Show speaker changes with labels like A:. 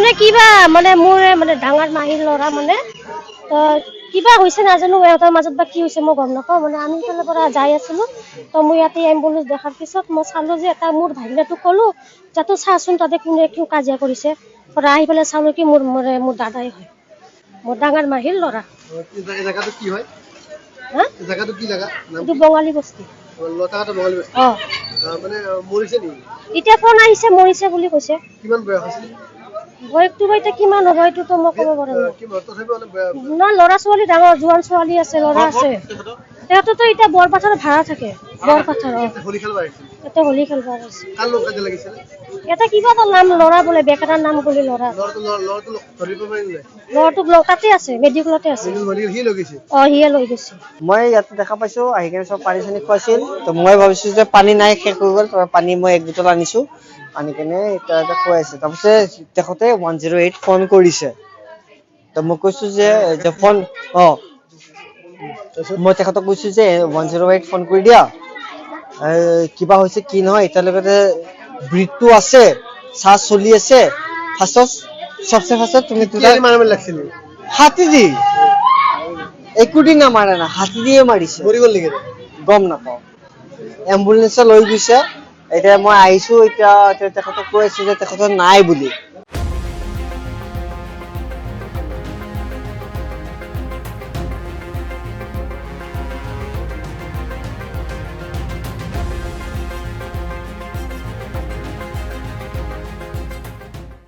A: মানে কিবা মানে মোৰ মানে ডাঙৰ মাহীৰ ল'ৰা মানে তো কিবা হৈছে নাজানো ইহঁতৰ মাজত বা কি হৈছে মই গম নাপাওঁ মানে আমি ইফালৰ পৰা যাই আছিলোঁ তো মই ইয়াতে এম্বুলেঞ্চ দেখাৰ পিছত মই চালোঁ যে এটা মোৰ ভাগিনাটোক ক'লোঁ যাতো চাচোন তাতে কোনে কিয় কাজিয়া কৰিছে পৰা আহি পেলাই চালোঁ কি মোৰ দাদাই হয় মোৰ ডাঙৰ মাহীৰ ল'ৰা
B: জায়গাটো কি হয়
A: হা
B: জায়গাটো কি জায়গা
A: এইটো বঙালী বস্তি
B: লতাঘাট বঙালী বস্তি মানে মৰিছে নেকি
A: এতিয়া ফোন আহিছে মৰিছে বুলি কৈছে
B: কিমান বয়স আছিল
A: বয়সটো বা এতিয়া কিমান হ'ব এইটোতো মই ক'ব পৰা নাই
B: কিমান তথাপি অলপ
A: না ল'ৰা ছোৱালী ডাঙৰ জোৱান ছোৱালী আছে ল'ৰা আছে তেহঁততো এতিয়া বৰপাথাৰ ভাড়া থাকে বৰপাথাৰ
B: হোলী খেলবা আহিছিল
A: ইয়াতে হোলী খেলবা আহিছে
B: কাৰ লগত কাজিয়া লাগিছিল
A: এটা কিবা এটা নাম ল'ৰা বোলে বেকাৰাৰ নাম বুলি ল'ৰা
B: ল'ৰাটো ধৰিব পাৰিলে
A: ল'ৰাটোক তাতে আছে মেডিকেলতে আছে
B: সি লৈ গৈছে
A: সিয়ে লৈ গৈছে
C: মই ইয়াতে দেখা পাইছো আহি কিনে চব পানী চানী খুৱাইছিল তো মই ভাবিছো যে পানী নাই শেষ হৈ গ'ল পানী মই 1 বটল আনিছো আনি কিনে এতিয়া খুৱাইছে তাৰপিছত তেখেতে 108 ফোন কৰিছে তো মই কৈছো যে ফোন মই তেখেতক কৈছো যে 108 ফোন কৰি দিয়া কিবা হৈছে কি নহয় এতিয়ালৈকে ব্ৰিডটো আছে চাহ চলি আছে ফাৰ্ষ্টত তুমি
B: মাৰিব লাগিছিল
C: হাতী দি একোটি না মাৰে না হাতী দিয়ে মাৰিছে
B: মৰি গ'ল নেকি
C: গম নাপাওঁ এম্বুলেন্স লৈ গৈছে এতিয়া মই আহিছো এতিয়া তেখেতক কৈ আছো যে তেখেতৰ নাই বুলি